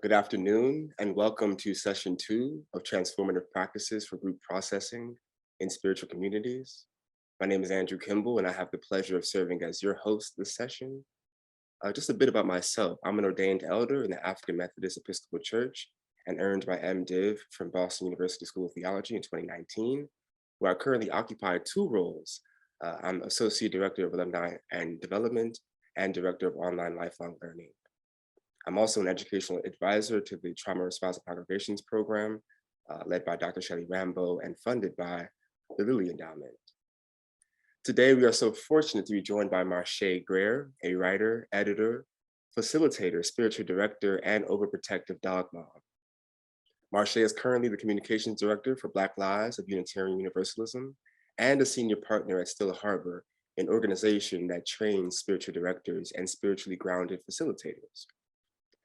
Good afternoon, and welcome to session 2 of Transformative Practices for Group Processing in Spiritual Communities. My name is Andrew Kimball, and I have the pleasure of serving as your host this session. Just a bit about myself. I'm an ordained elder in the African Methodist Episcopal Church and earned my MDiv from Boston University School of Theology in 2019, where I currently occupy two roles. I'm Associate Director of Alumni and Development and Director of Online Lifelong Learning. I'm also an educational advisor to the Trauma Responsive Congregations program, led by Dr. Shelley Rambo and funded by the Lilly Endowment. Today, we are so fortunate to be joined by Marche Greer, a writer, editor, facilitator, spiritual director, and overprotective dog mom. Marche is currently the communications director for Black Lives of Unitarian Universalism and a senior partner at Still Harbor, an organization that trains spiritual directors and spiritually grounded facilitators.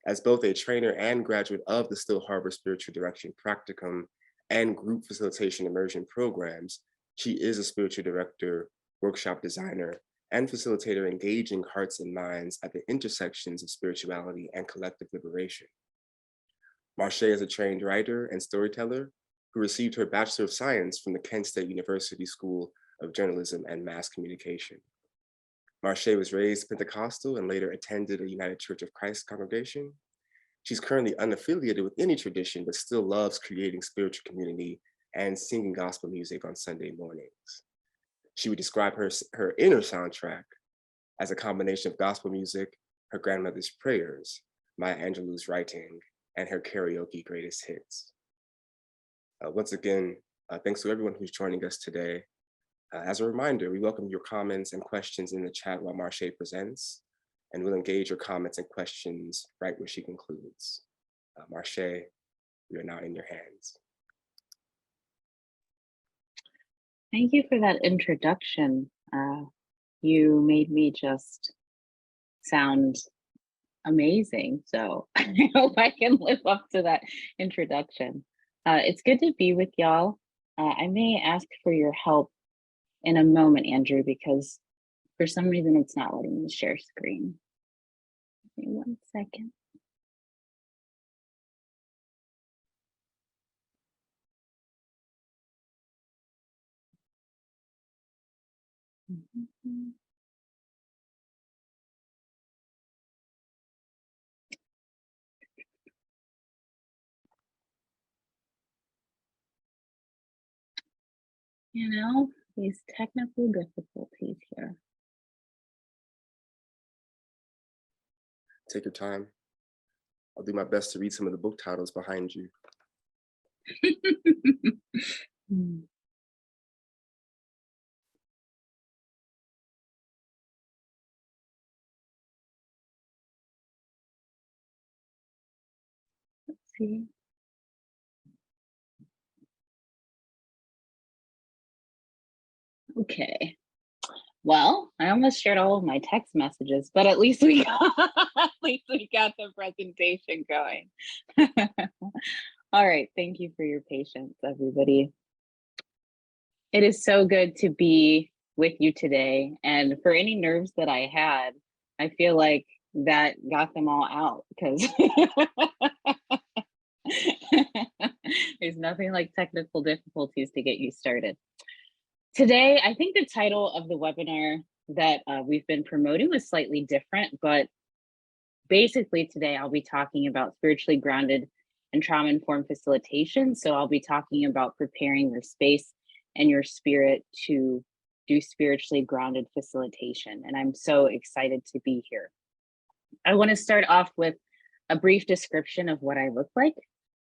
As both a trainer and graduate of the Still Harbor Spiritual Direction Practicum and group facilitation immersion programs, she is a spiritual director, workshop designer, and facilitator engaging hearts and minds at the intersections of spirituality and collective liberation. Marche is a trained writer and storyteller who received her Bachelor of Science from the Kent State University School of Journalism and Mass Communication. Marche was raised Pentecostal and later attended a United Church of Christ congregation. She's currently unaffiliated with any tradition, but still loves creating spiritual community and singing gospel music on Sunday mornings. She would describe her inner soundtrack as a combination of gospel music, her grandmother's prayers, Maya Angelou's writing, and her karaoke greatest hits. Once again, thanks to everyone who's joining us today. As a reminder, we welcome your comments and questions in the chat while Marche presents, and we'll engage your comments and questions right where she concludes. Marche, we are now in your hands. Thank you for that introduction. You made me just sound amazing, so I hope I can live up to that introduction. It's good to be with y'all. I may ask for your help in a moment, Andrew, because for some reason it's not letting me share screen. Give me 1 second. You know, these technical difficulties here. Take your time. I'll do my best to read some of the book titles behind you. Let's see. Okay. Well, I almost shared all of my text messages, but at least we got, the presentation going. All right, thank you for your patience, everybody. It is so good to be with you today. And for any nerves that I had, I feel like that got them all out because there's nothing like technical difficulties to get you started. Today, I think the title of the webinar that we've been promoting was slightly different, but basically today I'll be talking about spiritually grounded and trauma-informed facilitation. So I'll be talking about preparing your space and your spirit to do spiritually grounded facilitation. And I'm so excited to be here. I want to start off with a brief description of what I look like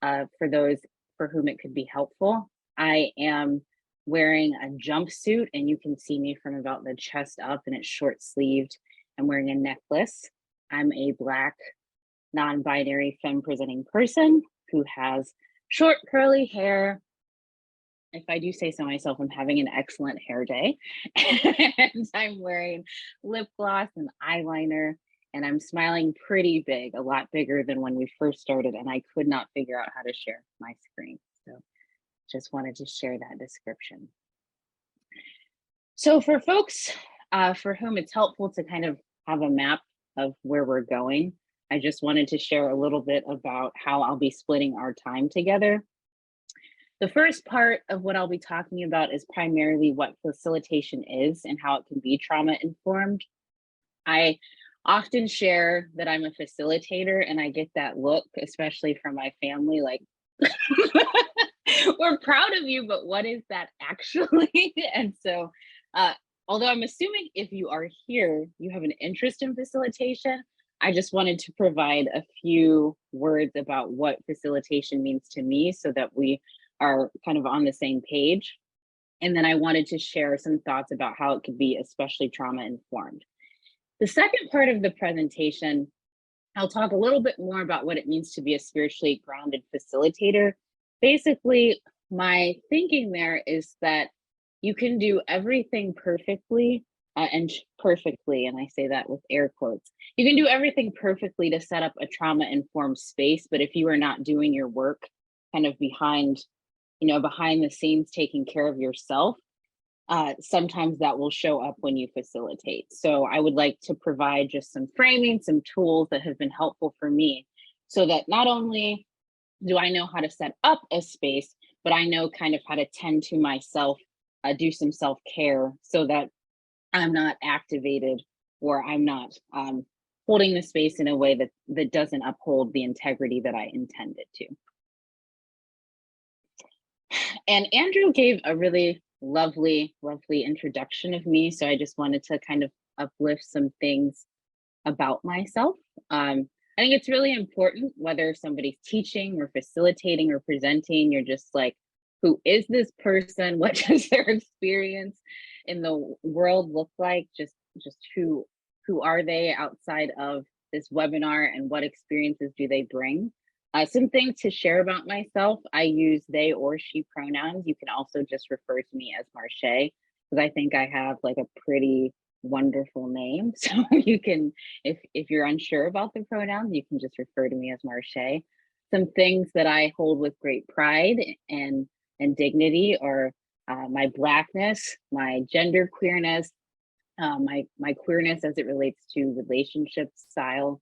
for those for whom it could be helpful. I am wearing a jumpsuit, and you can see me from about the chest up, and it's short sleeved. I'm wearing a necklace. I'm a Black, non-binary, femme presenting person who has short curly hair. If I do say so myself, I'm having an excellent hair day. And I'm wearing lip gloss and eyeliner, and I'm smiling pretty big, a lot bigger than when we first started, and I could not figure out how to share my screen. So just wanted to share that description. So for folks for whom it's helpful to kind of have a map of where we're going, I just wanted to share a little bit about how I'll be splitting our time together. The first part of what I'll be talking about is primarily what facilitation is and how it can be trauma informed. I often share that I'm a facilitator, and I get that look, especially from my family, like, we're proud of you, but what is that actually? And so, uh, although I'm assuming if you are here, you have an interest in facilitation, I just wanted to provide a few words about what facilitation means to me so that we are kind of on the same page. And then I wanted to share some thoughts about how it could be especially trauma informed. The second part of the presentation, I'll talk a little bit more about what it means to be a spiritually grounded facilitator. Basically, my thinking there is that you can do everything perfectly perfectly, and I say that with air quotes. You can do everything perfectly to set up a trauma informed space, but if you are not doing your work kind of behind, behind the scenes, taking care of yourself, sometimes that will show up when you facilitate. So I would like to provide just some framing, some tools that have been helpful for me so that not only do I know how to set up a space, but I know kind of how to tend to myself, do some self-care so that I'm not activated or I'm not holding the space in a way that doesn't uphold the integrity that I intended to. And Andrew gave a really lovely, lovely introduction of me. So I just wanted to kind of uplift some things about myself. I think it's really important whether somebody's teaching or facilitating or presenting, you're just like, who is this person? What does their experience in the world look like? Just who are they outside of this webinar and what experiences do they bring? Some things to share about myself. I use they or she pronouns. You can also just refer to me as Marche because I think I have like a pretty wonderful name. So you can, if you're unsure about the pronouns, you can just refer to me as Marche. Some things that I hold with great pride and dignity are my Blackness, my gender queerness, my queerness as it relates to relationship style,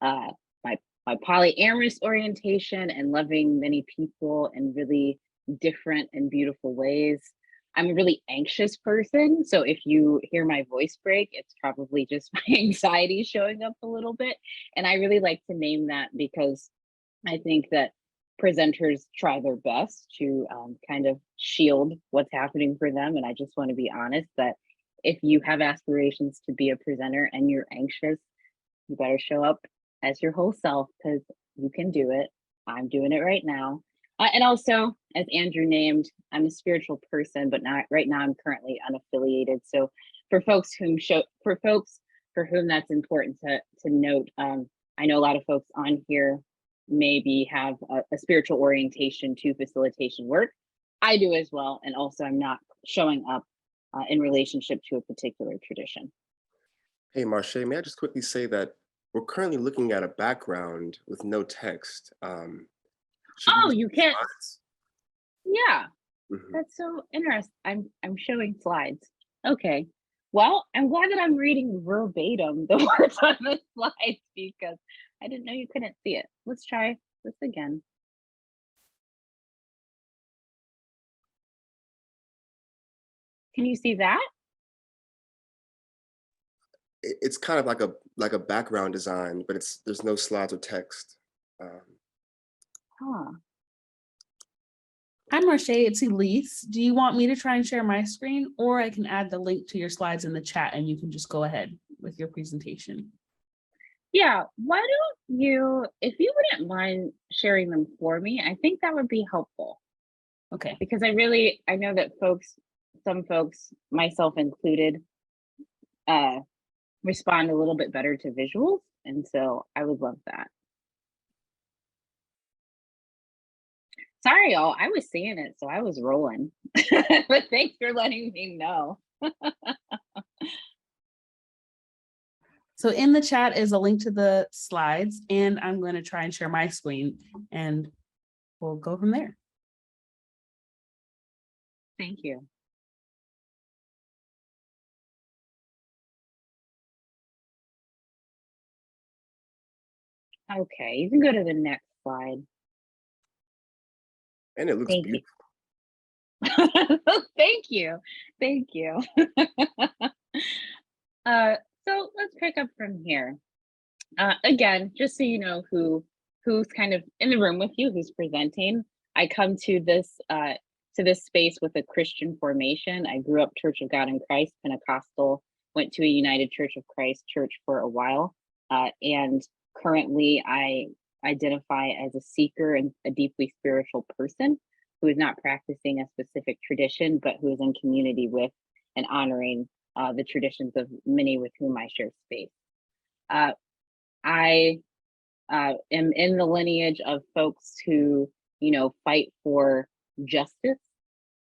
my polyamorous orientation and loving many people in really different and beautiful ways. I'm a really anxious person, so if you hear my voice break, it's probably just my anxiety showing up a little bit. And I really like to name that because I think that presenters try their best to kind of shield what's happening for them. And I just want to be honest that if you have aspirations to be a presenter and you're anxious, you better show up as your whole self because you can do it. I'm doing it right now. And also, as Andrew named, I'm a spiritual person, but not right now. I'm currently unaffiliated. So for folks for whom that's important to note, I know a lot of folks on here maybe have a spiritual orientation to facilitation work. I do as well, and also I'm not showing up in relationship to a particular tradition. Hey, Marche, may I just quickly say that we're currently looking at a background with no text. Should we Oh, use you can't. slides? Yeah, Mhm. that's so interesting. I'm showing slides. Okay. Well, I'm glad that I'm reading verbatim the words on the slides because I didn't know you couldn't see it. Let's try this again. Can you see that? It's kind of like a background design, but there's no slides or text. Um, Huh. Hi, Marche, it's Elise. Do you want me to try and share my screen, or I can add the link to your slides in the chat and you can just go ahead with your presentation? Yeah, why don't you, if you wouldn't mind sharing them for me, I think that would be helpful Okay. because I know that some folks, myself included, respond a little bit better to visuals. And so I would love that. Sorry, y'all, I was seeing it, so I was rolling. But thanks for letting me know. So in the chat is a link to the slides, and I'm going to try and share my screen and we'll go from there. Thank you. Okay, you can go to the next slide. And it looks Thank you. beautiful. Thank you. Thank you. uh, so let's pick up from here. Again, just so you know who's kind of in the room with you, who's presenting. I come to this space with a Christian formation. I grew up Church of God in Christ, Pentecostal, went to a United Church of Christ church for a while, and currently I identify as a seeker and a deeply spiritual person who is not practicing a specific tradition, but who is in community with and honoring the traditions of many with whom I share space. I am in the lineage of folks who, fight for justice,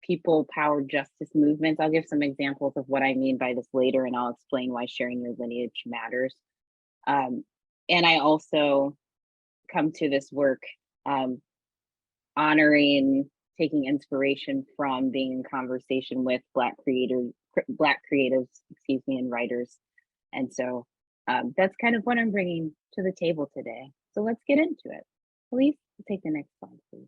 people powered justice movements. I'll give some examples of what I mean by this later, and I'll explain why sharing your lineage matters. And I also come to this work honoring, taking inspiration from being in conversation with Black creatives, and writers. And so that's kind of what I'm bringing to the table today. So let's get into it. Please take the next slide, please.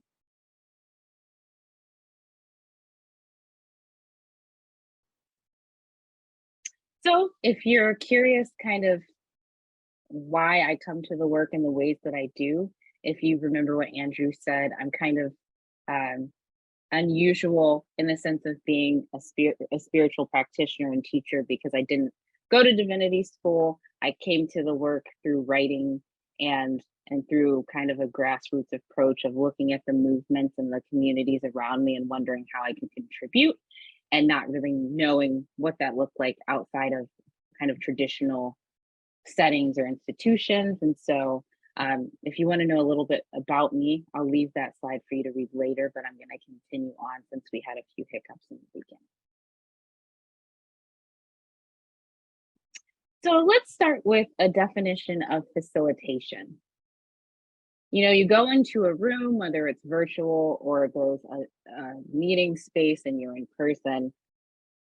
So if you're curious kind of why I come to the work in the ways that I do, if you remember what Andrew said, I'm kind of unusual in the sense of being a spiritual practitioner and teacher, because I didn't go to divinity school. I came to the work through writing and through kind of a grassroots approach of looking at the movements and the communities around me and wondering how I can contribute, and not really knowing what that looked like outside of kind of traditional settings or institutions. And so if you want to know a little bit about me, I'll leave that slide for you to read later, but I'm going to continue on since we had a few hiccups in the beginning. So let's start with a definition of facilitation. You go into a room, whether it's virtual or there's a meeting space and you're in person,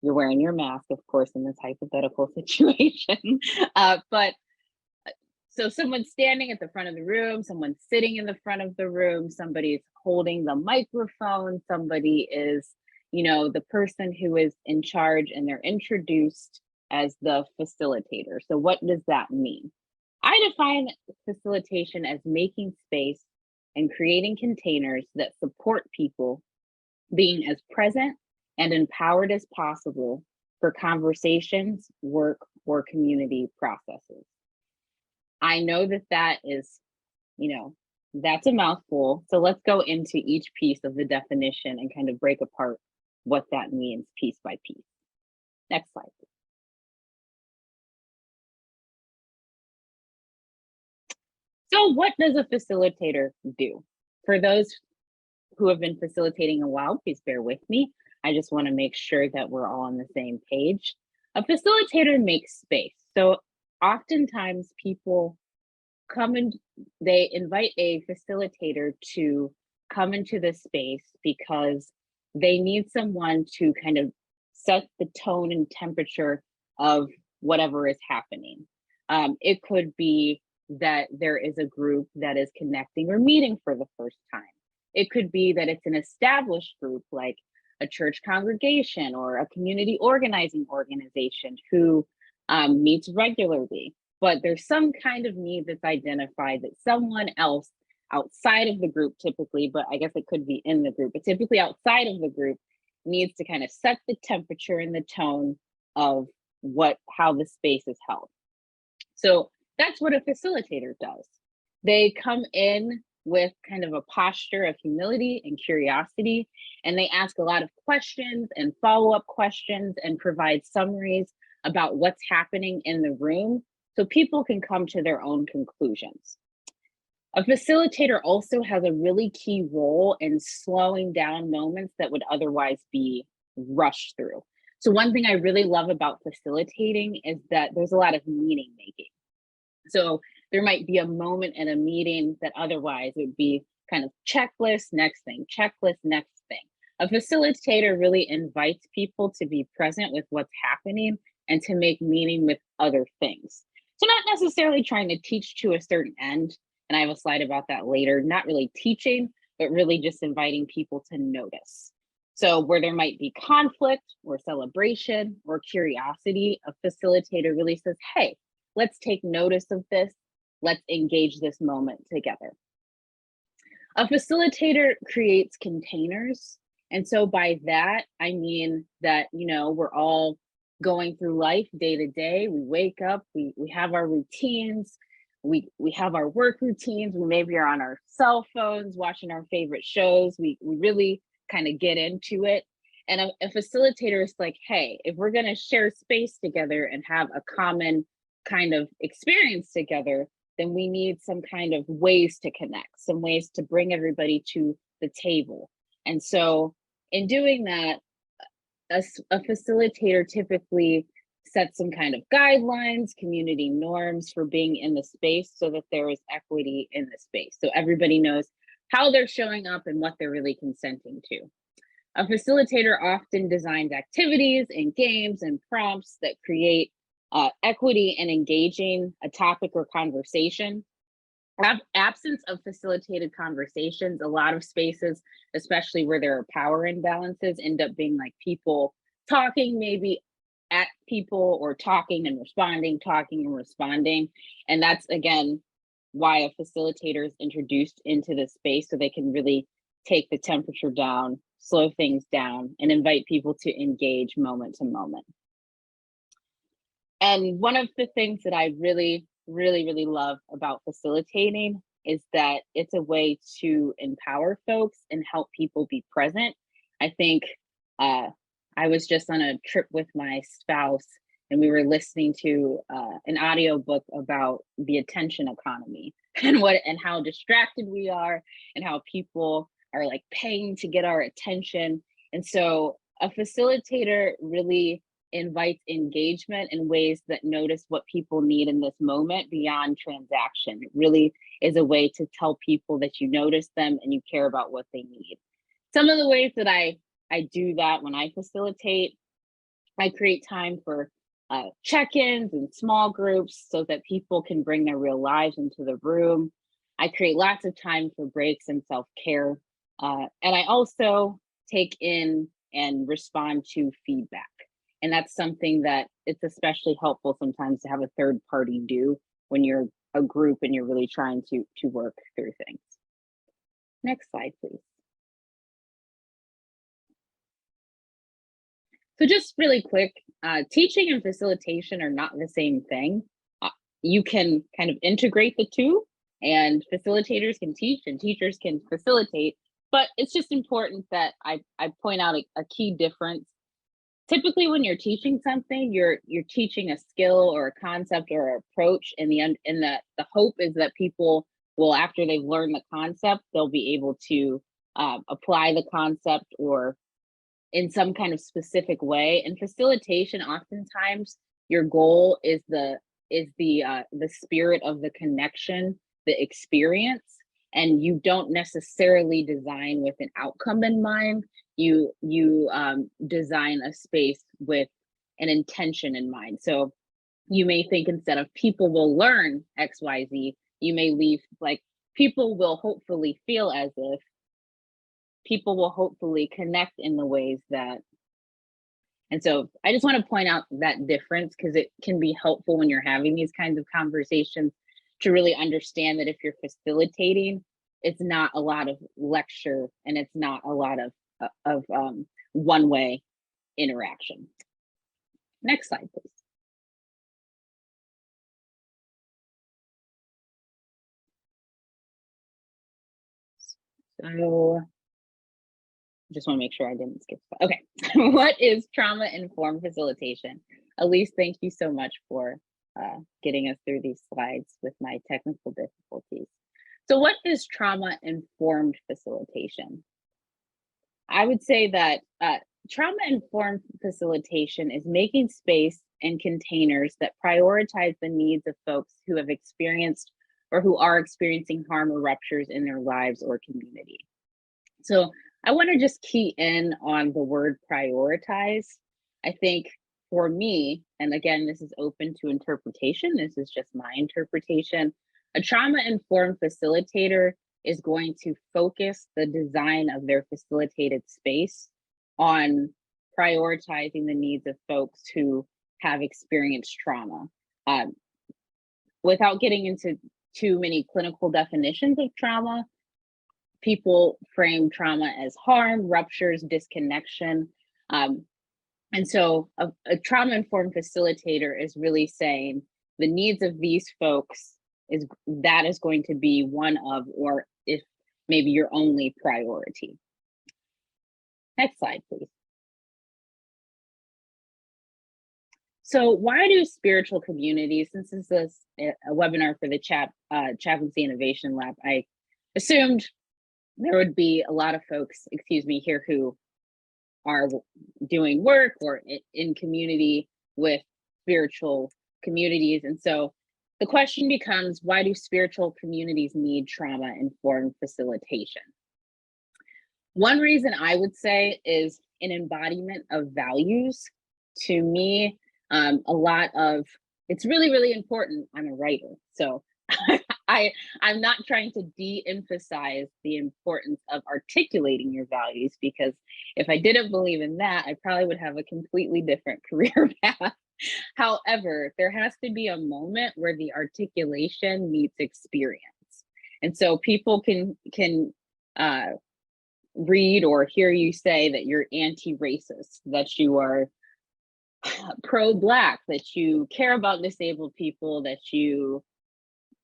you're wearing your mask, of course, in this hypothetical situation. But so someone's standing at the front of the room, someone's sitting in the front of the room, somebody's holding the microphone, somebody is, the person who is in charge, and they're introduced as the facilitator. So what does that mean? I define facilitation as making space and creating containers that support people being as present and empowered as possible for conversations, work, or community processes. I know that is, that's a mouthful. So let's go into each piece of the definition and kind of break apart what that means piece by piece. Next slide, please. So what does a facilitator do? For those who have been facilitating a while, please bear with me. I just want to make sure that we're all on the same page. A facilitator makes space. So oftentimes people come and they invite a facilitator to come into the space because they need someone to kind of set the tone and temperature of whatever is happening. It could be that there is a group that is connecting or meeting for the first time. It could be that it's an established group like a church congregation or a community organizing organization who meets regularly. But there's some kind of need that's identified that someone else outside of the group typically, but I guess it could be in the group, but typically outside of the group, needs to kind of set the temperature and the tone of how the space is held. So that's what a facilitator does. They come in with kind of a posture of humility and curiosity, and they ask a lot of questions and follow-up questions and provide summaries about what's happening in the room so people can come to their own conclusions. A facilitator also has a really key role in slowing down moments that would otherwise be rushed through. So one thing I really love about facilitating is that there's a lot of meaning making. So there might be a moment in a meeting that otherwise would be kind of checklist, next thing, checklist, next thing. A facilitator really invites people to be present with what's happening and to make meaning with other things. So not necessarily trying to teach to a certain end. And I have a slide about that later, not really teaching, but really just inviting people to notice. So where there might be conflict or celebration or curiosity, a facilitator really says, hey, let's take notice of this. Let's engage this moment together. A facilitator creates containers. And so by that, I mean that, we're all going through life day to day. We wake up, we have our routines, we have our work routines, we maybe are on our cell phones watching our favorite shows. We really kind of get into it. And a facilitator is like, hey, if we're going to share space together and have a common kind of experience together, then we need some kind of ways to connect, some ways to bring everybody to the table. And so in doing that, a facilitator typically sets some kind of guidelines, community norms for being in the space so that there is equity in the space. So everybody knows how they're showing up and what they're really consenting to. A facilitator often designs activities and games and prompts that create equity and engaging a topic or conversation. Absence of facilitated conversations, a lot of spaces, especially where there are power imbalances, end up being like people talking maybe at people or talking and responding. And that's, again, why a facilitator is introduced into the space, so they can really take the temperature down, slow things down, and invite people to engage moment to moment. And one of the things that I really love about facilitating is that it's a way to empower folks and help people be present. I think I was just on a trip with my spouse, and we were listening to an audiobook about the attention economy and how distracted we are and how people are like paying to get our attention. And so a facilitator really invites engagement in ways that notice what people need in this moment beyond transaction. It really is a way to tell people that you notice them and you care about what they need. Some of the ways that I do that when I facilitate, I create time for check-ins and small groups so that people can bring their real lives into the room. I create lots of time for breaks and self-care. And I also take in and respond to feedback. And that's something that it's especially helpful sometimes to have a third party do when you're a group and you're really trying to work through things. Next slide, please. So just really quick, teaching and facilitation are not the same thing. You can kind of integrate the two, and facilitators can teach and teachers can facilitate, but it's just important that I point out a key difference. Typically, when you're teaching something, you're teaching a skill or a concept or approach, and the hope is that people will, after they've learned the concept, they'll be able to apply the concept or in some kind of specific way. And facilitation, oftentimes, your goal is the spirit of the connection, the experience, and you don't necessarily design with an outcome in mind. You design a space with an intention in mind. So you may think, instead of people will learn XYZ, you may leave like people will hopefully feel as if, people will hopefully connect in the ways that. And so I just want to point out that difference, because it can be helpful when you're having these kinds of conversations to really understand that if you're facilitating, it's not a lot of lecture and it's not a lot of one-way interaction. Next slide, please. So just want to make sure I didn't skip. Okay, what is trauma-informed facilitation? Elise, thank you so much for getting us through these slides with my technical difficulties. So what is trauma-informed facilitation? I would say that trauma-informed facilitation is making space and containers that prioritize the needs of folks who have experienced or who are experiencing harm or ruptures in their lives or community. So I want to just key in on the word prioritize. I think for me, and again, this is open to interpretation, this is just my interpretation, A trauma-informed facilitator is going to focus the design of their facilitated space on prioritizing the needs of folks who have experienced trauma. Without getting into too many clinical definitions of trauma, people frame trauma as harm, ruptures, disconnection. And so a trauma-informed facilitator is really saying the needs of these folks is going to be one of, or if maybe your only priority. Next slide, please. So why do spiritual communities, since this is a webinar for the Chaplaincy Innovation Lab, I assumed there would be a lot of folks, here who are doing work or in community with spiritual communities. And so the question becomes, why do spiritual communities need trauma-informed facilitation? One reason I would say is an embodiment of values. To me, it's really, really important. I'm a writer, so I'm not trying to de-emphasize the importance of articulating your values, because if I didn't believe in that, I probably would have a completely different career path. However, there has to be a moment where the articulation meets experience. And so people can read or hear you say that you're anti-racist, that you are pro-Black, that you care about disabled people, that you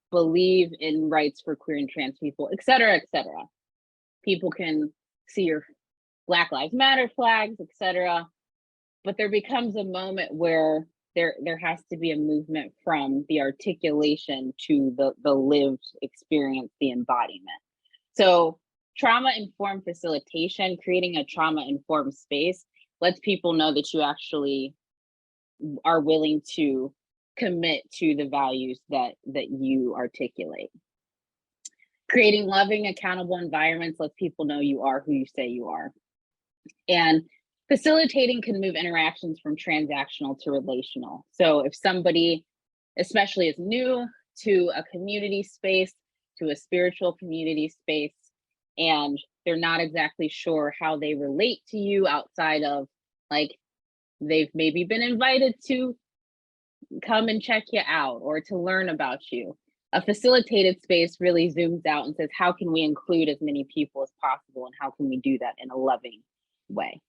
believe in rights for queer and trans people, et cetera, et cetera. People can see your Black Lives Matter flags, et cetera. But there becomes a moment where there has to be a movement from the articulation to the lived experience, the embodiment. So trauma-informed facilitation, creating a trauma-informed space, lets people know that you actually are willing to commit to the values that you articulate. Creating loving, accountable environments lets people know you are who you say you are. And facilitating can move interactions from transactional to relational. So if somebody, especially is new to a community space, to a spiritual community space, and they're not exactly sure how they relate to you outside of, like, they've maybe been invited to come and check you out or to learn about you. A facilitated space really zooms out and says, how can we include as many people as possible, and how can we do that in a loving way?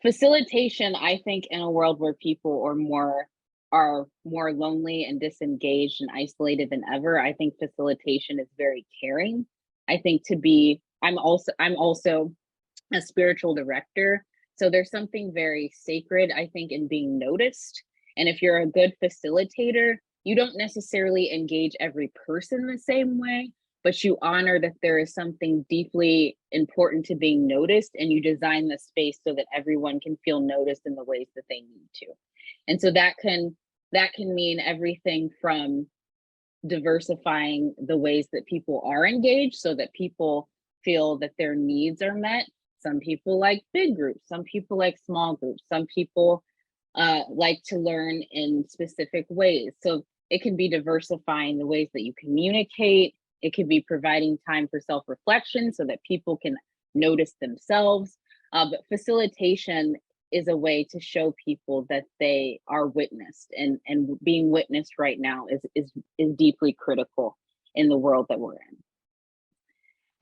Facilitation, I think, in a world where people are more lonely and disengaged and isolated than ever, I think facilitation is very caring. I think I'm also a spiritual director, so there's something very sacred, I think, in being noticed. And if you're a good facilitator, you don't necessarily engage every person the same way, but you honor that there is something deeply important to being noticed, and you design the space so that everyone can feel noticed in the ways that they need to. And so that can mean everything from diversifying the ways that people are engaged so that people feel that their needs are met. Some people like big groups, some people like small groups, some people like to learn in specific ways. So it can be diversifying the ways that you communicate. It could be providing time for self-reflection so that people can notice themselves. But facilitation is a way to show people that they are witnessed, and being witnessed right now is deeply critical in the world that we're in.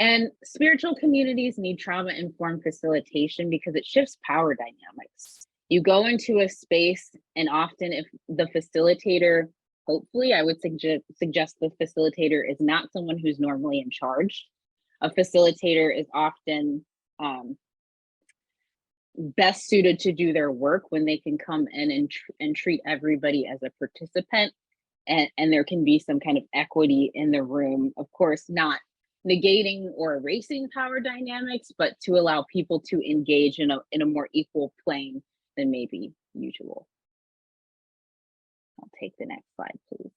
And spiritual communities need trauma-informed facilitation because it shifts power dynamics. You go into a space, and often if the facilitator, hopefully I would suggest the facilitator is not someone who's normally in charge. A facilitator is often best suited to do their work when they can come in and treat everybody as a participant, and there can be some kind of equity in the room. Of course, not negating or erasing power dynamics, but to allow people to engage in a more equal plane than maybe usual. I'll take the next slide, please.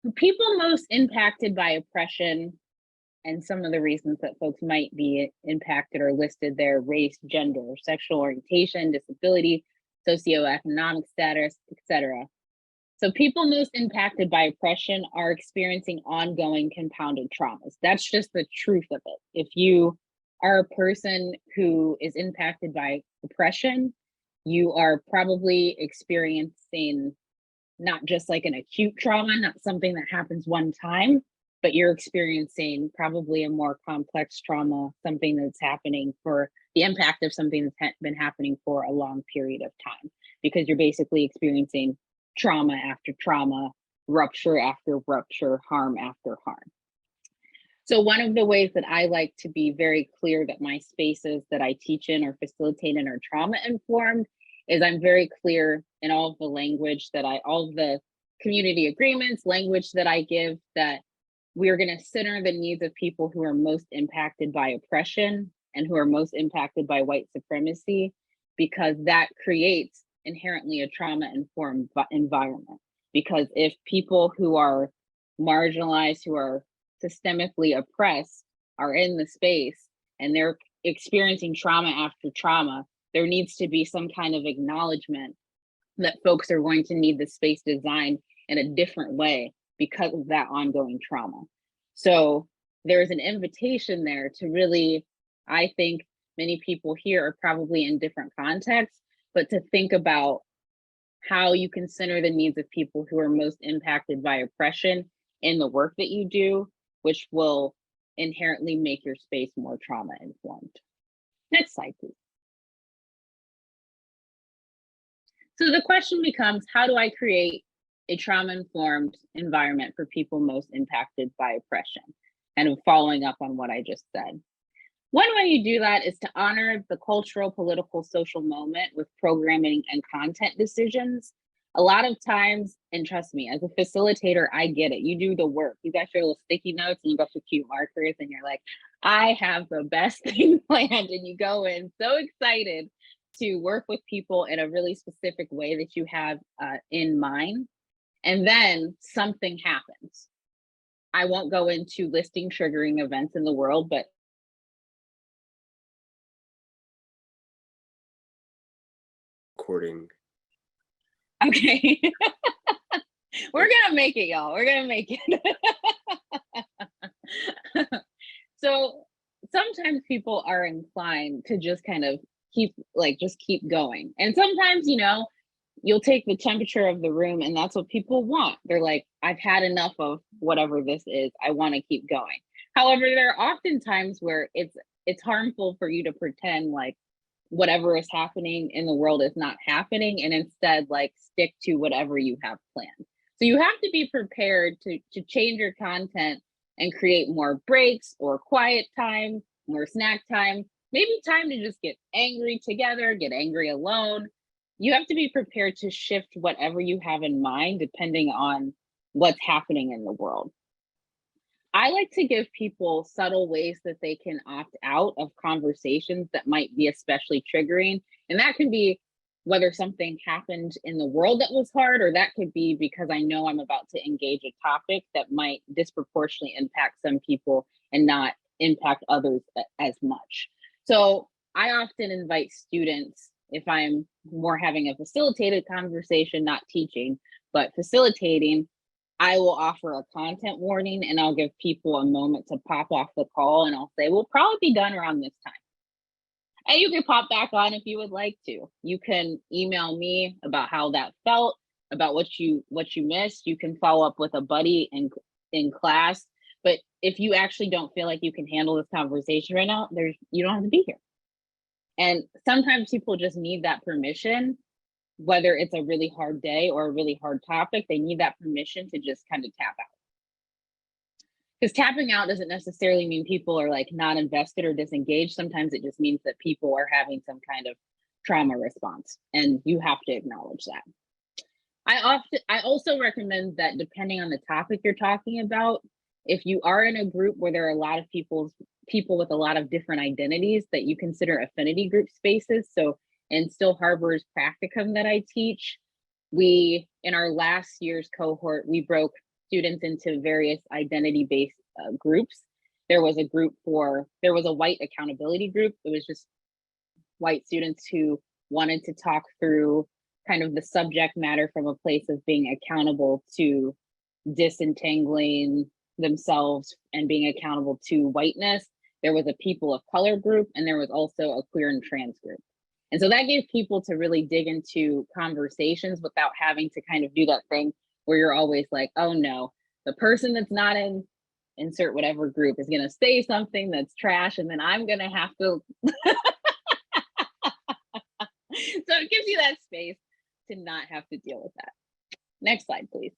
The people most impacted by oppression, and some of the reasons that folks might be impacted are listed there: race, gender, sexual orientation, disability, socioeconomic status, etc. So people most impacted by oppression are experiencing ongoing compounded traumas. That's just the truth of it. If you are a person who is impacted by oppression, you are probably experiencing not just like an acute trauma, not something that happens one time, but you're experiencing probably a more complex trauma, something that's happening for the impact of something that's been happening for a long period of time, because you're basically experiencing trauma after trauma, rupture after rupture, harm after harm. So one of the ways that I like to be very clear that my spaces that I teach in or facilitate in are trauma informed is I'm very clear in all of the language that all of the community agreements, language that I give, that we are going to center the needs of people who are most impacted by oppression and who are most impacted by white supremacy, because that creates inherently a trauma-informed environment. Because if people who are marginalized, who are systemically oppressed are in the space and they're experiencing trauma after trauma, there needs to be some kind of acknowledgement that folks are going to need the space designed in a different way because of that ongoing trauma. So there's an invitation there to really, I think many people here are probably in different contexts, but to think about how you can center the needs of people who are most impacted by oppression in the work that you do, which will inherently make your space more trauma informed. Next slide, please. So the question becomes, how do I create a trauma-informed environment for people most impacted by oppression? And following up on what I just said. One way you do that is to honor the cultural, political, social moment with programming and content decisions. A lot of times, and trust me, as a facilitator, I get it. You do the work. You got your little sticky notes and you got your cute markers and you're like, I have the best thing planned. And you go in so excited to work with people in a really specific way that you have in mind. And then something happens. I won't go into listing triggering events in the world, but recording. okay. We're gonna make it, y'all. We're gonna make it. So sometimes people are inclined to just kind of keep going. And sometimes, you'll take the temperature of the room and that's what people want. They're like, I've had enough of whatever this is. I want to keep going. However, there are often times where it's harmful for you to pretend like whatever is happening in the world is not happening, and instead like stick to whatever you have planned. So you have to be prepared to change your content and create more breaks or quiet time, more snack time, maybe time to just get angry together, get angry alone. You have to be prepared to shift whatever you have in mind depending on what's happening in the world. I like to give people subtle ways that they can opt out of conversations that might be especially triggering. And that can be whether something happened in the world that was hard, or that could be because I know I'm about to engage a topic that might disproportionately impact some people and not impact others as much. So I often invite students, if I'm more having a facilitated conversation, not teaching, but facilitating, I will offer a content warning and I'll give people a moment to pop off the call, and I'll say, we'll probably be done around this time. And you can pop back on if you would like to. You can email me about how that felt, about what you missed. You can follow up with a buddy in class. But if you actually don't feel like you can handle this conversation right now, you don't have to be here. And sometimes people just need that permission, whether it's a really hard day or a really hard topic, they need that permission to just kind of tap out. Because tapping out doesn't necessarily mean people are like not invested or disengaged. Sometimes it just means that people are having some kind of trauma response, and you have to acknowledge that. I also recommend that depending on the topic you're talking about, if you are in a group where there are a lot of people with a lot of different identities, that you consider affinity group spaces. So in Still Harbor's practicum that I teach, in our last year's cohort, we broke students into various identity-based groups. There was a white accountability group. It was just white students who wanted to talk through kind of the subject matter from a place of being accountable to disentangling themselves and being accountable to whiteness. There was a people of color group, and there was also a queer and trans group. And so that gave people to really dig into conversations without having to kind of do that thing where you're always like, oh no, the person that's not in insert whatever group is going to say something that's trash, and then I'm going to have to. So it gives you that space to not have to deal with that. Next slide, please.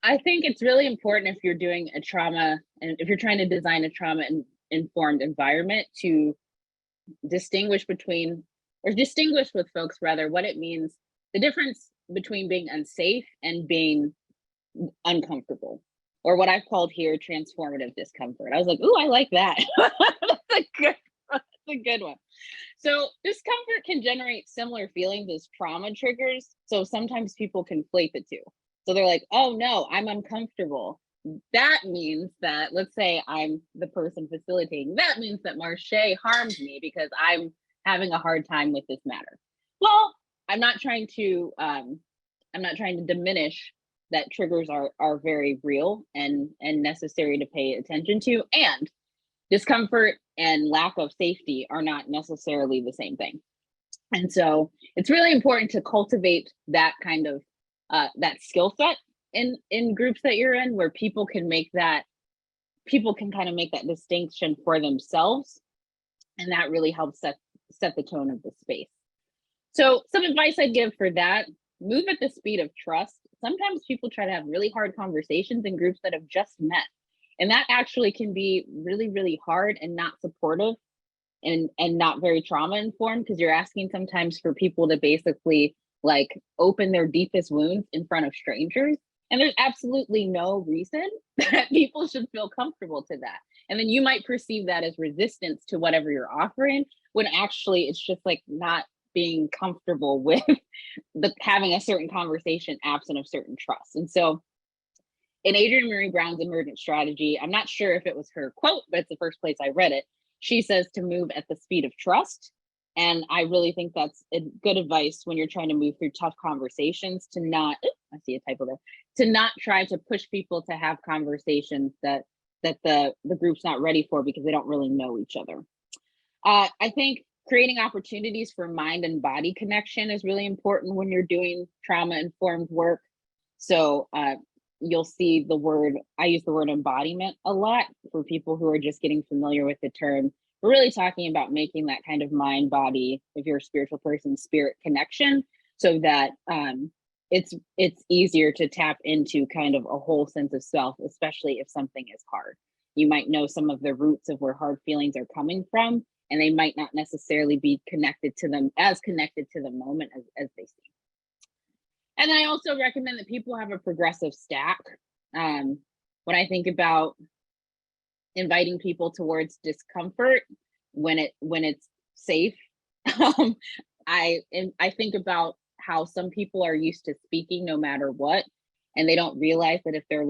I think it's really important if you're doing a trauma, and if you're trying to design a trauma-informed environment, to distinguish between, or distinguish with folks rather, what it means, the difference between being unsafe and being uncomfortable, or what I've called here transformative discomfort. I was like, ooh, I like that. That's a good one. So discomfort can generate similar feelings as trauma triggers. So sometimes people conflate the two. So they're like, oh no, I'm uncomfortable. That means that, let's say I'm the person facilitating, that means that Marche harmed me because I'm having a hard time with this matter. Well, I'm not trying to diminish that triggers are very real and necessary to pay attention to, and discomfort and lack of safety are not necessarily the same thing. And so it's really important to cultivate that kind of that skill set in groups that you're in, where people can kind of make that distinction for themselves, and that really helps set the tone of the space. So some advice I'd give for that: move at the speed of trust. Sometimes people try to have really hard conversations in groups that have just met, and that actually can be really, really hard and not supportive and not very trauma informed, because you're asking sometimes for people to basically like open their deepest wounds in front of strangers. And there's absolutely no reason that people should feel comfortable to that. And then you might perceive that as resistance to whatever you're offering, when actually it's just like not being comfortable with having a certain conversation absent of certain trust. And so in Adrienne Maree Brown's Emergent Strategy, I'm not sure if it was her quote, but it's the first place I read it. She says to move at the speed of trust. And I really think that's a good advice when you're trying to move through tough conversations, to not, I see a typo there, to not try to push people to have conversations that the group's not ready for because they don't really know each other. I think creating opportunities for mind and body connection is really important when you're doing trauma-informed work. So you'll see I use the word embodiment a lot for people who are just getting familiar with the term. We're really talking about making that kind of mind body, if you're a spiritual person, spirit connection, so that it's easier to tap into kind of a whole sense of self, especially if something is hard. You might know some of the roots of where hard feelings are coming from, and they might not necessarily be connected to the moment as they seem. And I also recommend that people have a progressive stack. When I think about inviting people towards discomfort when it's safe, I think about how some people are used to speaking no matter what, and they don't realize that if they're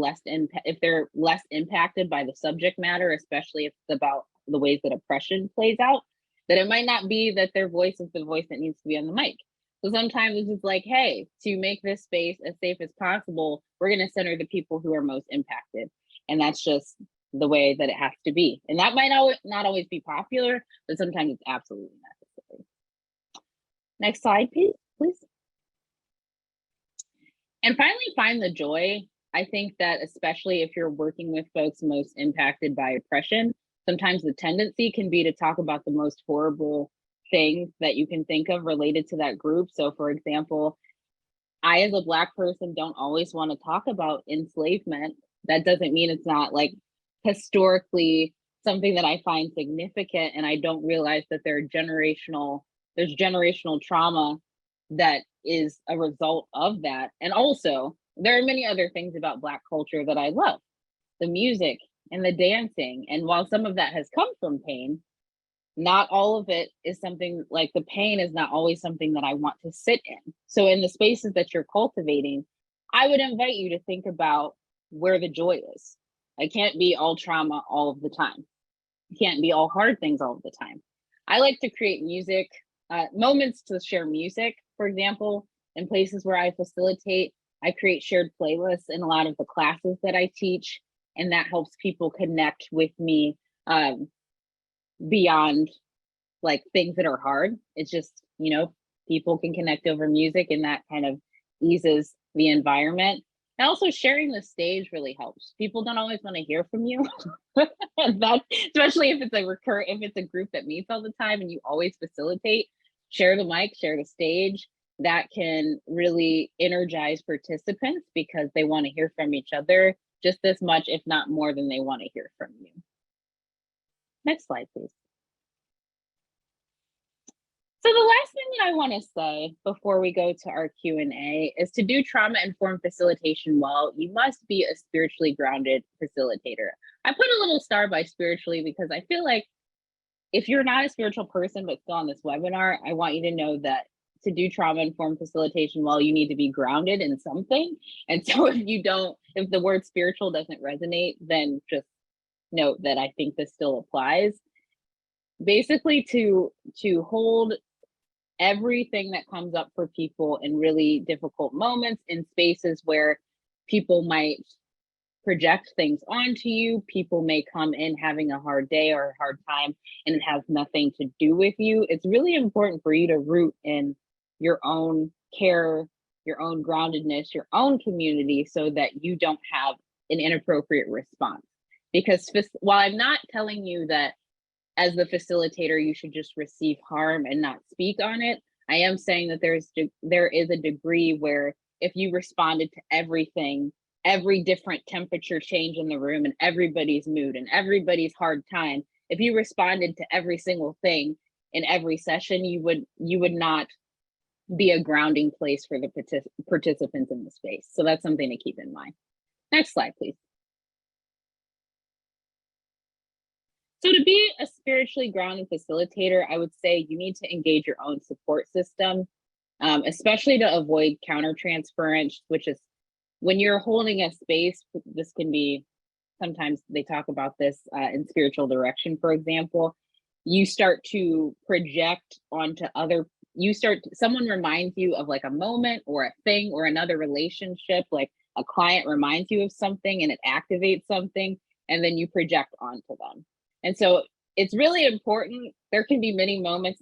less impacted by the subject matter, especially if it's about the ways that oppression plays out, that it might not be that their voice is the voice that needs to be on the mic. So sometimes it's just like, hey, to make this space as safe as possible, we're going to center the people who are most impacted. And that's just the way that it has to be. And that might not always be popular, but sometimes it's absolutely necessary. Next slide, please. And finally, find the joy. I think that especially if you're working with folks most impacted by oppression, sometimes the tendency can be to talk about the most horrible things that you can think of related to that group. So for example, I as a Black person don't always want to talk about enslavement. That doesn't mean it's not like historically something that I find significant, and I don't realize that there's generational trauma that is a result of that. And also there are many other things about Black culture that I love, the music and the dancing. And while some of that has come from pain, not all of it is something like, the pain is not always something that I want to sit in. So in the spaces that you're cultivating, I would invite you to think about where the joy is. It can't be all trauma all of the time. It can't be all hard things all of the time. I like to create music, moments to share music, for example, in places where I facilitate. I create shared playlists in a lot of the classes that I teach, and that helps people connect with me beyond like things that are hard. It's just, people can connect over music, and that kind of eases the environment. And also sharing the stage really helps. People don't always want to hear from you. That, especially if it's a group that meets all the time and you always facilitate, share the mic, share the stage. That can really energize participants because they want to hear from each other just as much, if not more, than they want to hear from you. Next slide, please. So the last thing that I want to say before we go to our Q&A is to do trauma-informed facilitation well, you must be a spiritually grounded facilitator. I put a little star by spiritually because I feel like if you're not a spiritual person but still on this webinar, I want you to know that to do trauma-informed facilitation well, you need to be grounded in something. And so if the word spiritual doesn't resonate, then just note that I think this still applies. Basically, to hold everything that comes up for people in really difficult moments, in spaces where people might project things onto you. People may come in having a hard day or a hard time, and it has nothing to do with you. It's really important for you to root in your own care, your own groundedness, your own community, so that you don't have an inappropriate response. Because while I'm not telling you that as the facilitator, you should just receive harm and not speak on it, I am saying that there is a degree where if you responded to everything, every different temperature change in the room and everybody's mood and everybody's hard time, if you responded to every single thing in every session, you would not be a grounding place for the participants in the space. So that's something to keep in mind. Next slide, please. So to be a spiritually grounded facilitator, I would say you need to engage your own support system, especially to avoid countertransference, which is when you're holding a space. This can be, sometimes they talk about this in spiritual direction, for example. You start to project onto someone reminds you of like a moment or a thing or another relationship, like a client reminds you of something and it activates something, and then you project onto them. And so it's really important. There have been many moments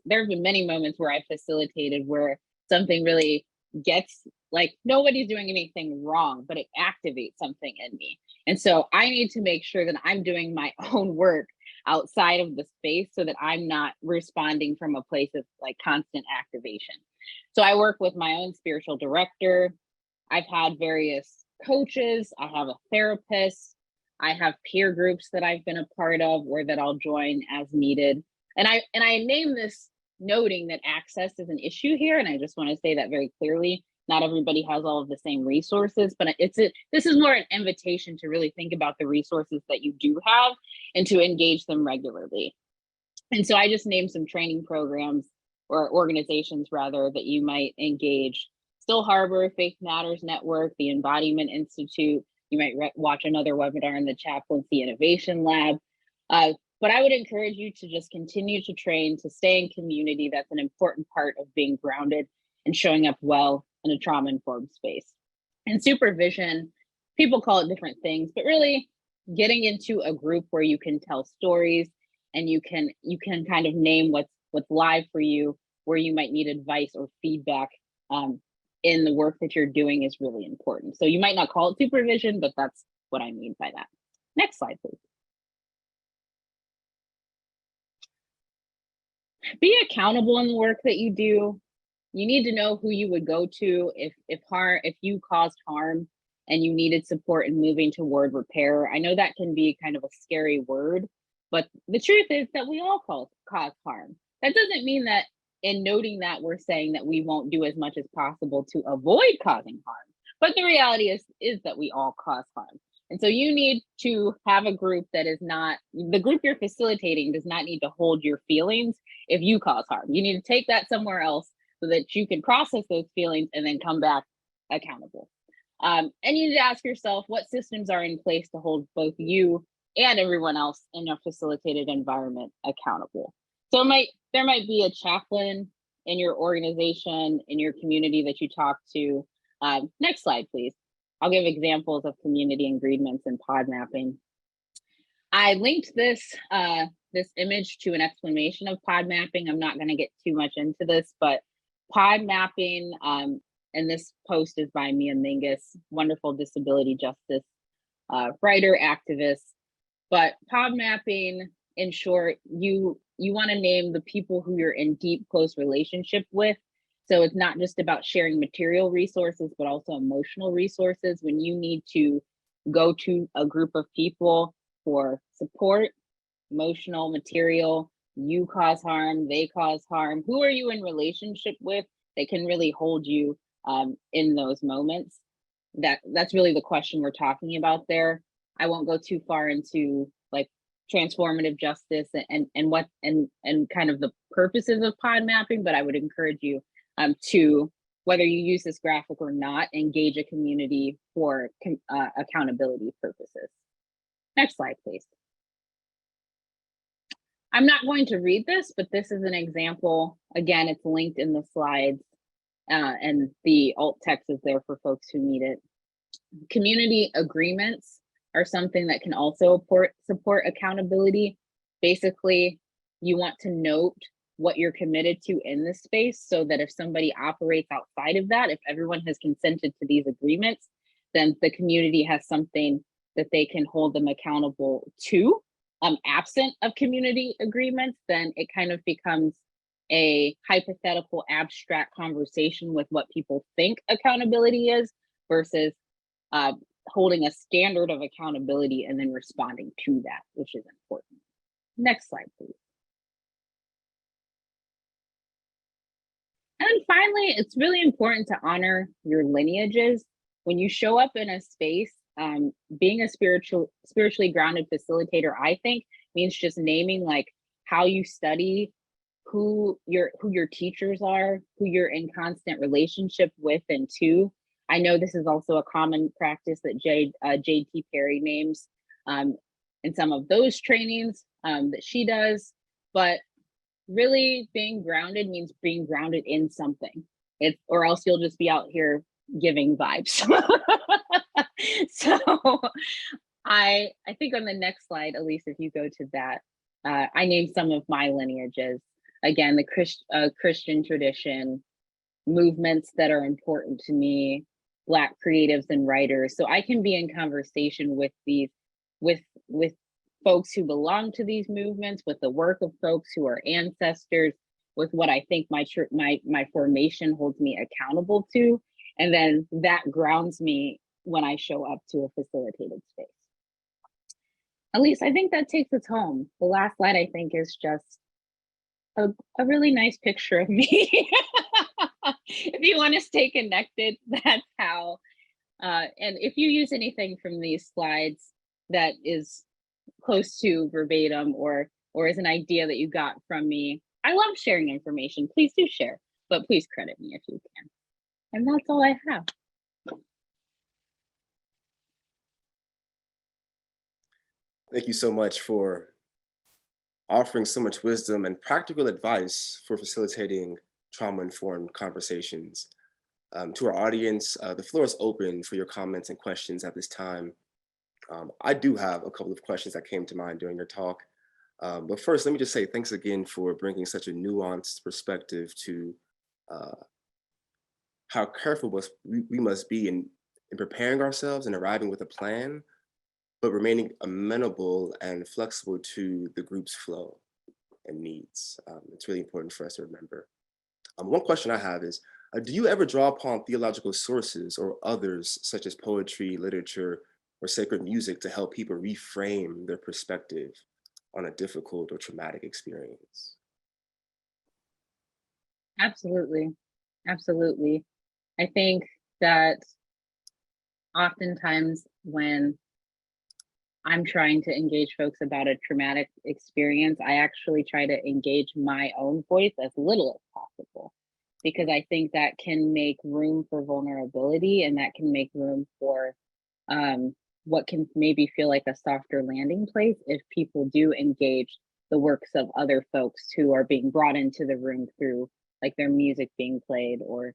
where I facilitated where something really gets, like, nobody's doing anything wrong, but it activates something in me. And so I need to make sure that I'm doing my own work outside of the space so that I'm not responding from a place of like constant activation. So I work with my own spiritual director. I've had various coaches. I have a therapist. I have peer groups that I've been a part of or that I'll join as needed. And I name this noting that access is an issue here. And I just want to say that very clearly. Not everybody has all of the same resources, but this is more an invitation to really think about the resources that you do have and to engage them regularly. And so I just named some training programs or organizations rather that you might engage. Still Harbor, Faith Matters Network, the Embodiment Institute. You might watch another webinar in the Chaplaincy Innovation Lab. But I would encourage you to just continue to train, to stay in community. That's an important part of being grounded and showing up well in a trauma-informed space. And supervision, people call it different things, but really getting into a group where you can tell stories and you can kind of name what's live for you, where you might need advice or feedback in the work that you're doing is really important. So you might not call it supervision, but that's what I mean by that. Next slide, please. Be accountable in the work that you do. You need to know who you would go to if you caused harm and you needed support in moving toward repair. I know that can be kind of a scary word, but the truth is that we all cause harm. That doesn't mean that in noting that we're saying that we won't do as much as possible to avoid causing harm. But the reality is that we all cause harm. And so you need to have a group that is not, the group you're facilitating does not need to hold your feelings if you cause harm. You need to take that somewhere else so that you can process those feelings and then come back accountable. And you need to ask yourself what systems are in place to hold both you and everyone else in a facilitated environment accountable. So there might be a chaplain in your organization, in your community that you talk to. Next slide, please. I'll give examples of community agreements and pod mapping. I linked this image to an explanation of pod mapping. I'm not going to get too much into this, but pod mapping, and this post is by Mia Mingus, wonderful disability justice writer, activist. But pod mapping, in short, you want to name the people who you're in deep, close relationship with. So it's not just about sharing material resources, but also emotional resources. When you need to go to a group of people for support, emotional, material, you cause harm, they cause harm. Who are you in relationship with that can really hold you in those moments? That's really the question we're talking about there. I won't go too far into like transformative justice and what and kind of the purposes of pod mapping, but I would encourage you to, whether you use this graphic or not, engage a community for accountability purposes. Next slide, please. I'm not going to read this, but this is an example. Again, it's linked in the slides, and the alt text is there for folks who need it. Community agreements are something that can also support accountability. Basically, you want to note what you're committed to in this space so that if somebody operates outside of that, if everyone has consented to these agreements, then the community has something that they can hold them accountable to. Absent of community agreements, then it kind of becomes a hypothetical abstract conversation with what people think accountability is versus holding a standard of accountability and then responding to that, which is important. Next slide, please. And finally, it's really important to honor your lineages. When you show up in a space, being a spiritually grounded facilitator, I think, means just naming like how you study, who your teachers are, who you're in constant relationship with and to. I know this is also a common practice that J.T. Perry names in some of those trainings that she does, but really being grounded means being grounded in something. Or else you'll just be out here giving vibes. So I think on the next slide, Elise, if you go to that, I named some of my lineages. Again, the Christian tradition, movements that are important to me, Black creatives and writers. So I can be in conversation with these, with folks who belong to these movements, with the work of folks who are ancestors, with what I think my formation holds me accountable to. And then that grounds me when I show up to a facilitated space. Elise, I think that takes us home. The last slide, I think, is just a really nice picture of me. If you want to stay connected, that's how. And if you use anything from these slides that is close to verbatim or is an idea that you got from me, I love sharing information. Please do share, but please credit me if you can. And that's all I have. Thank you so much for offering so much wisdom and practical advice for facilitating trauma-informed conversations. To our audience, the floor is open for your comments and questions at this time. I do have a couple of questions that came to mind during your talk. But first, let me just say thanks again for bringing such a nuanced perspective to how careful we must be in preparing ourselves and arriving with a plan, but remaining amenable and flexible to the group's flow and needs. It's really important for us to remember. One question I have is, do you ever draw upon theological sources or others, such as poetry, literature, or sacred music, to help people reframe their perspective on a difficult or traumatic experience? Absolutely. Absolutely. I think that oftentimes when I'm trying to engage folks about a traumatic experience, I actually try to engage my own voice as little as possible, because I think that can make room for vulnerability, and that can make room for what can maybe feel like a softer landing place if people do engage the works of other folks who are being brought into the room through like their music being played or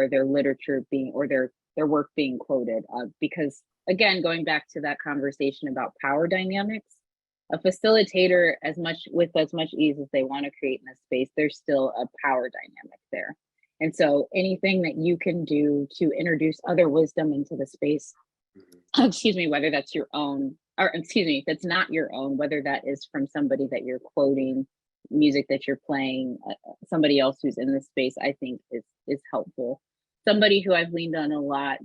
their literature being, or their work being quoted. Because again, going back to that conversation about power dynamics, a facilitator, as much ease as they want to create in a space, there's still a power dynamic there. And so anything that you can do to introduce other wisdom into the space, excuse me, whether that's your own, or excuse me, that's not your own, whether that is from somebody that you're quoting, music that you're playing, somebody else who's in the space, I think is helpful. Somebody who I've leaned on a lot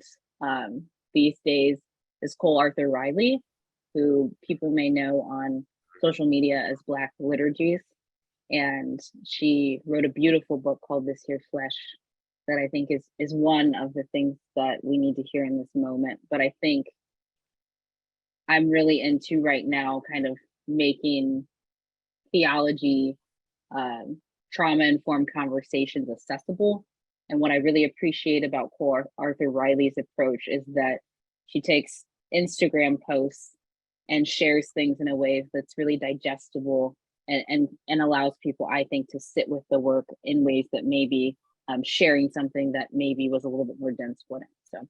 these days is Cole Arthur Riley, who people may know on social media as Black Liturgies. And she wrote a beautiful book called This Here Flesh that I think is one of the things that we need to hear in this moment. But I think I'm really into right now kind of making theology, trauma-informed conversations accessible. And what I really appreciate about Cole Arthur Riley's approach is that she takes Instagram posts and shares things in a way that's really digestible and allows people, I think, to sit with the work in ways that maybe sharing something that maybe was a little bit more dense wouldn't. So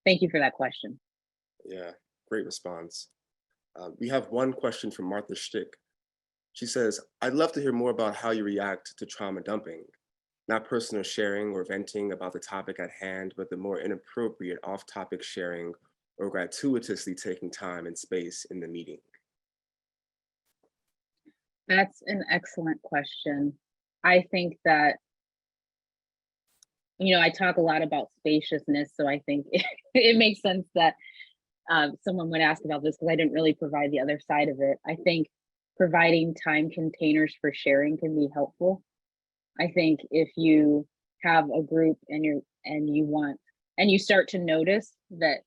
thank you for that question. Yeah, great response. We have one question from Martha Stick. She says, I'd love to hear more about how you react to trauma dumping, not personal sharing or venting about the topic at hand, but the more inappropriate off-topic sharing or gratuitously taking time and space in the meeting. That's an excellent question. I think that, I talk a lot about spaciousness, so I think it makes sense that someone would ask about this because I didn't really provide the other side of it. I think providing time containers for sharing can be helpful. I think if you have a group and you start to notice that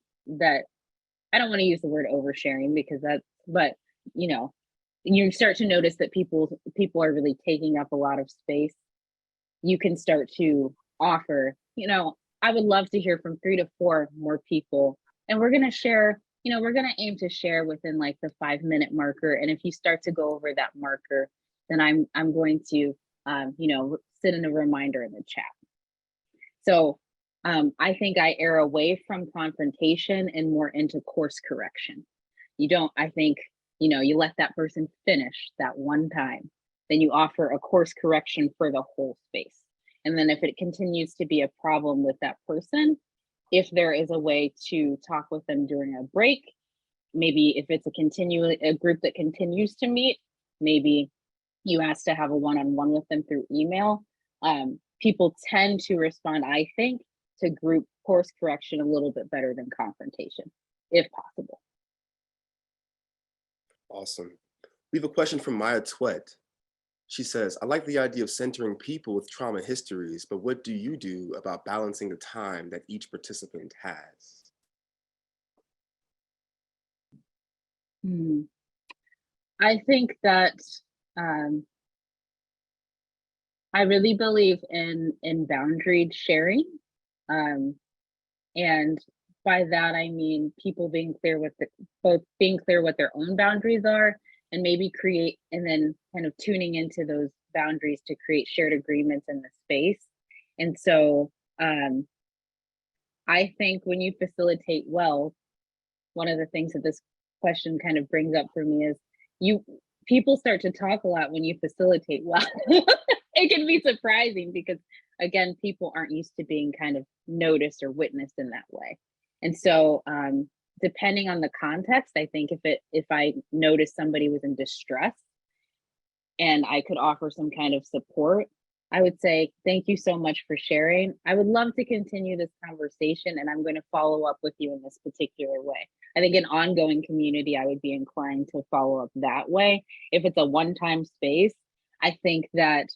I don't want to use the word oversharing because but you start to notice that people are really taking up a lot of space, you can start to offer, I would love to hear from 3 to 4 more people, and we're going to share, we're going to aim to share within like the 5-minute marker. And if you start to go over that marker, then I'm going to, sit in a reminder in the chat. So I think I err away from confrontation and more into course correction. I think, you let that person finish that one time, then you offer a course correction for the whole space. And then if it continues to be a problem with that person, if there is a way to talk with them during a break, maybe if it's a group that continues to meet, maybe you ask to have a one-on-one with them through email. People tend to respond, I think, to group course correction a little bit better than confrontation, if possible. Awesome. We have a question from Maya Twet. She says, I like the idea of centering people with trauma histories, but what do you do about balancing the time that each participant has? I think that I really believe in boundaried sharing. And by that, I mean people being clear what their own boundaries are, and maybe and then kind of tuning into those boundaries to create shared agreements in the space. And so I think when you facilitate well, one of the things that this question kind of brings up for me is people start to talk a lot when you facilitate well. It can be surprising because, again, people aren't used to being kind of noticed or witnessed in that way. And so depending on the context, I think if I noticed somebody was in distress and I could offer some kind of support, I would say, thank you so much for sharing. I would love to continue this conversation, and I'm going to follow up with you in this particular way. I think in ongoing community, I would be inclined to follow up that way. If it's a one-time space, I think that,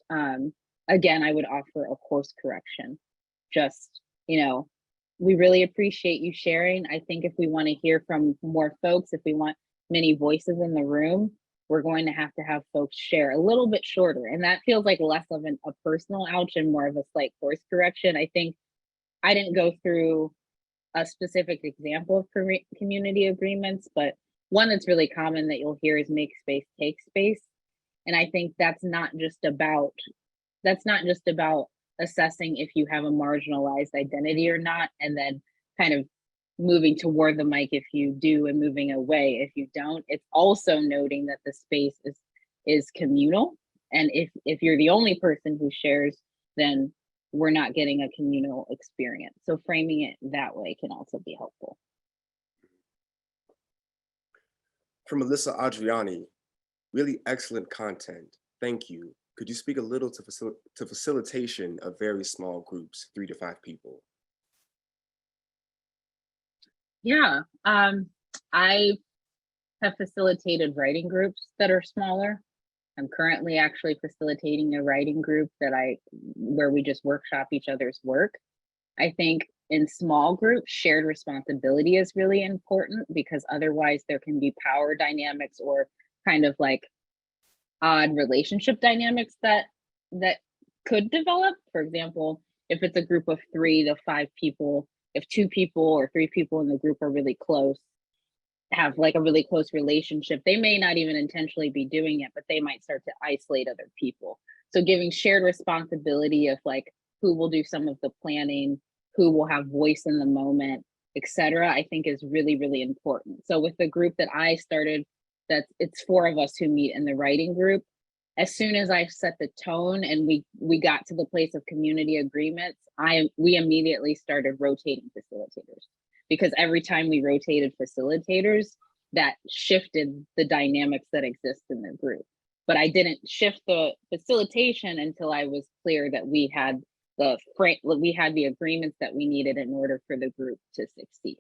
again, I would offer a course correction. Just, we really appreciate you sharing. I think if we want to hear from more folks, if we want many voices in the room, we're going to have folks share a little bit shorter. And that feels like less of a personal ouch and more of a slight course correction. I think I didn't go through a specific example of community agreements, but one that's really common that you'll hear is make space, take space. And I think that's not just about assessing if you have a marginalized identity or not, and then kind of moving toward the mic if you do and moving away if you don't. It's also noting that the space is communal, and if you're the only person who shares, then we're not getting a communal experience. So framing it that way can also be helpful. From Melissa Adriani, really excellent content. Thank you. Could you speak a little to facilitation of very small groups, 3 to 5 people? Yeah, I have facilitated writing groups that are smaller. I'm currently actually facilitating a writing group where we just workshop each other's work. I think in small groups, shared responsibility is really important, because otherwise there can be power dynamics or kind of like odd relationship dynamics that could develop. For example, if it's a group of 3 to 5 people, if 2 people or 3 people in the group are really close, have like a really close relationship, they may not even intentionally be doing it, but they might start to isolate other people. So giving shared responsibility of like who will do some of the planning, who will have voice in the moment, etc., I think is really, really important. So with the group that I started, it's 4 of us who meet in the writing group. As soon as I set the tone and we got to the place of community agreements, we immediately started rotating facilitators, because every time we rotated facilitators, that shifted the dynamics that exist in the group. But I didn't shift the facilitation until I was clear that we had the agreements that we needed in order for the group to succeed.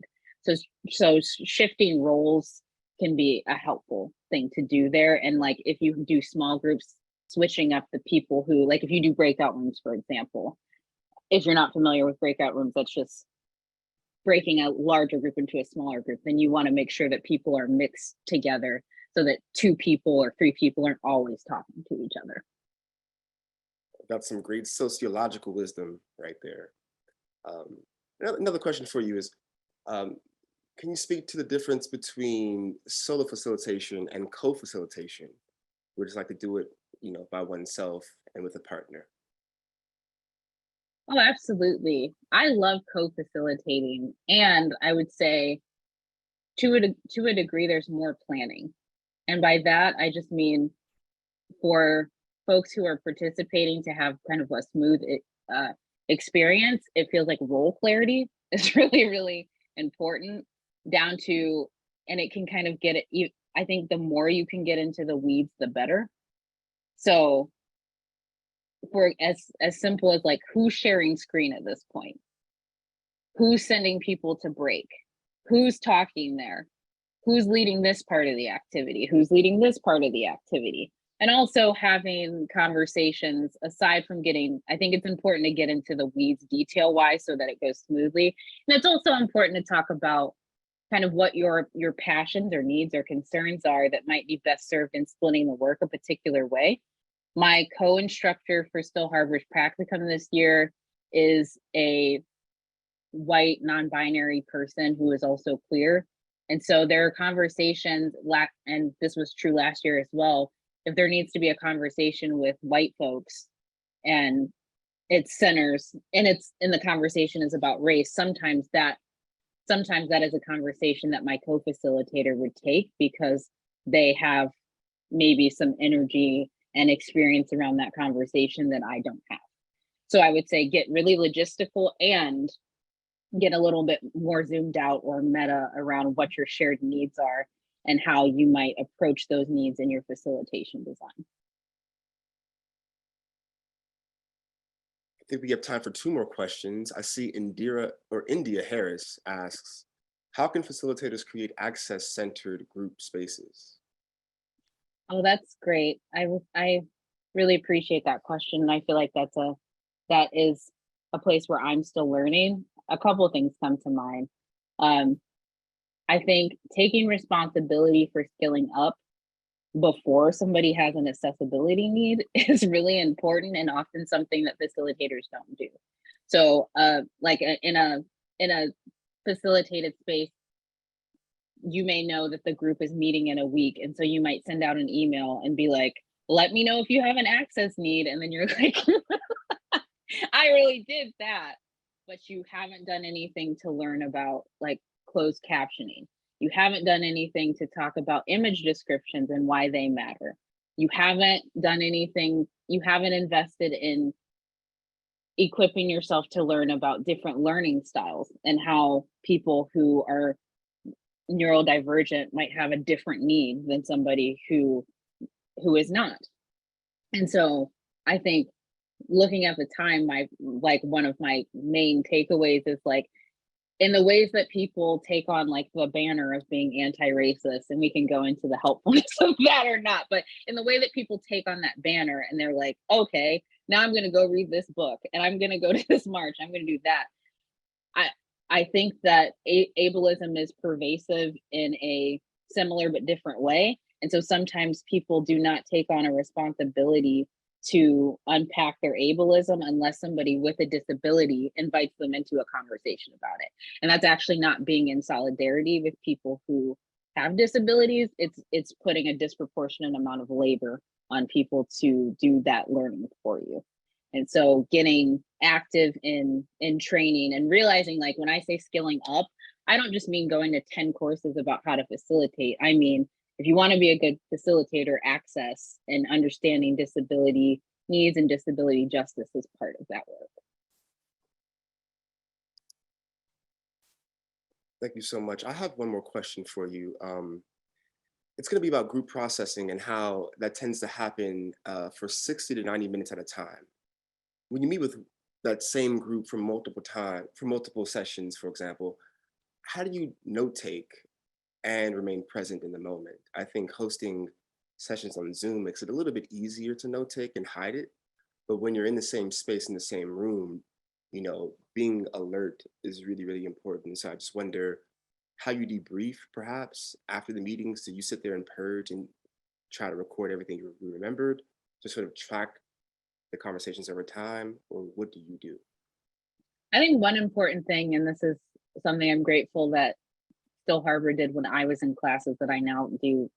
So shifting roles can be a helpful thing to do there. And like if you do small groups, switching up the people who, like if you do breakout rooms, for example, if you're not familiar with breakout rooms, that's just breaking a larger group into a smaller group. Then you want to make sure that people are mixed together so that 2 people or 3 people aren't always talking to each other. That's some great sociological wisdom right there. Another question for you is, can you speak to the difference between solo facilitation and co-facilitation? We just like to do it, by oneself and with a partner. Oh, absolutely. I love co-facilitating, and I would say to a degree, there's more planning. And by that, I just mean for folks who are participating to have kind of a smooth experience, it feels like role clarity is really, really important, down to, and it can kind of get it. I think the more you can get into the weeds, the better. So for as simple as like, who's sharing screen at this point? Who's sending people to break? Who's talking there? Who's leading this part of the activity? Who's leading this part of the activity? And also having conversations aside from I think it's important to get into the weeds detail wise so that it goes smoothly. And it's also important to talk about kind of what your passions or needs or concerns are that might be best served in splitting the work a particular way. My co-instructor for Still Harbor's practicum this year is a white non-binary person who is also queer. And so there are conversations, and this was true last year as well, if there needs to be a conversation with white folks and it centers, and the conversation is about race, sometimes that is a conversation that my co-facilitator would take, because they have maybe some energy and experience around that conversation that I don't have. So I would say get really logistical and get a little bit more zoomed out or meta around what your shared needs are and how you might approach those needs in your facilitation design. I think we have time for 2 more questions. I see India Harris asks, how can facilitators create access-centered group spaces? Oh, that's great. I really appreciate that question. I feel like that is a place where I'm still learning. A couple of things come to mind. I think taking responsibility for skilling up before somebody has an accessibility need is really important, and often something that facilitators don't do. So like in a facilitated space, you may know that the group is meeting in a week, and so you might send out an email and be like, let me know if you have an access need. And then you're like, I really did that. But you haven't done anything to learn about like closed captioning. You haven't done anything to talk about image descriptions and why they matter. You haven't done anything, you haven't invested in equipping yourself to learn about different learning styles and how people who are neurodivergent might have a different need than somebody who is not. And so I think looking at the time, my like one of my main takeaways is like in the ways that people take on like the banner of being anti-racist, and we can go into the helpfulness of that or not, but in the way that people take on that banner and they're like, okay, now I'm going to go read this book and I'm going to go to this march, I'm going to do that. I think that ableism is pervasive in a similar but different way. And so sometimes people do not take on a responsibility to unpack their ableism unless somebody with a disability invites them into a conversation about it. And that's actually not being in solidarity with people who have disabilities. It's putting a disproportionate amount of labor on people to do that learning for you. And so getting active in training and realizing, like when I say skilling up, I don't just mean going to 10 courses about how to facilitate. I mean, if you want to be a good facilitator, access and understanding disability needs and disability justice is part of that work. Thank you so much. I have one more question for you. It's going to be about group processing and how that tends to happen for 60 to 90 minutes at a time. When you meet with that same group for multiple sessions, for example, how do you note take and remain present in the moment? I think hosting sessions on Zoom makes it a little bit easier to note take and hide it. But when you're in the same space, in the same room, being alert is really, really important. So I just wonder how you debrief perhaps after the meetings. Do you sit there and purge and try to record everything you remembered to sort of track the conversations over time, or what do you do? I think one important thing, and this is something I'm grateful that Still Harbor did when I was in classes that I now do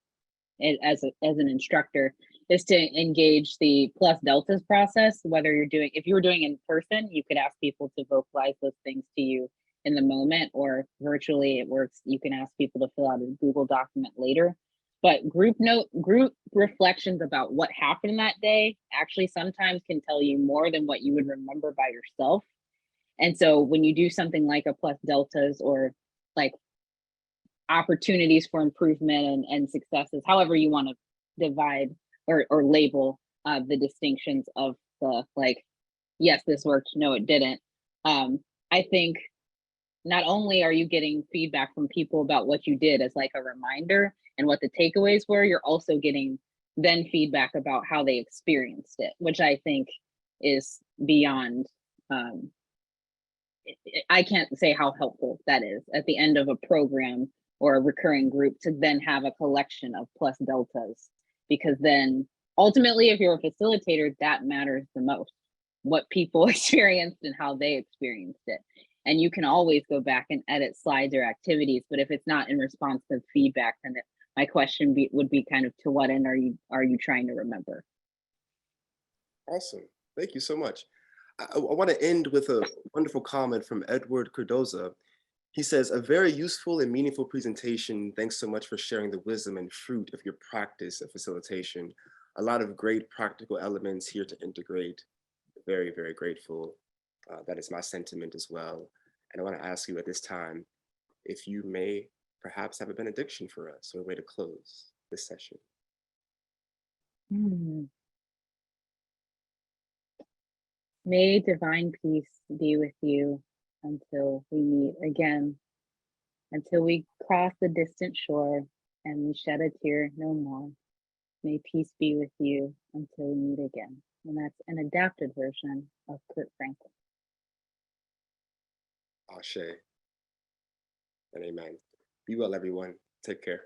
it as an instructor, is to engage the plus deltas process. Whether if you were doing in person, you could ask people to vocalize those things to you in the moment, or virtually it works. You can ask people to fill out a Google document later. But group reflections about what happened that day actually sometimes can tell you more than what you would remember by yourself. And so when you do something like a plus deltas or like opportunities for improvement and successes, however you want to divide or label the distinctions of the like, yes, this worked, no, it didn't. I think not only are you getting feedback from people about what you did as like a reminder and what the takeaways were, you're also getting then feedback about how they experienced it, which I think is beyond, I can't say how helpful that is at the end of a program or a recurring group to then have a collection of plus deltas, because then ultimately, if you're a facilitator, that matters the most, what people experienced and how they experienced it. And you can always go back and edit slides or activities, but if it's not in response to feedback, then my question would be kind of, to what end are you trying to remember? Awesome. Thank you so much. I want to end with a wonderful comment from Edward Cardoza. He says, a very useful and meaningful presentation. Thanks so much for sharing the wisdom and fruit of your practice of facilitation. A lot of great practical elements here to integrate. Very, very grateful. That is my sentiment as well. And I want to ask you at this time, if you may perhaps have a benediction for us or a way to close this session. May divine peace be with you until we meet again, until we cross the distant shore and we shed a tear no more. May peace be with you until we meet again. And that's an adapted version of Kurt Franklin. Ashe and amen. Be well, everyone. Take care.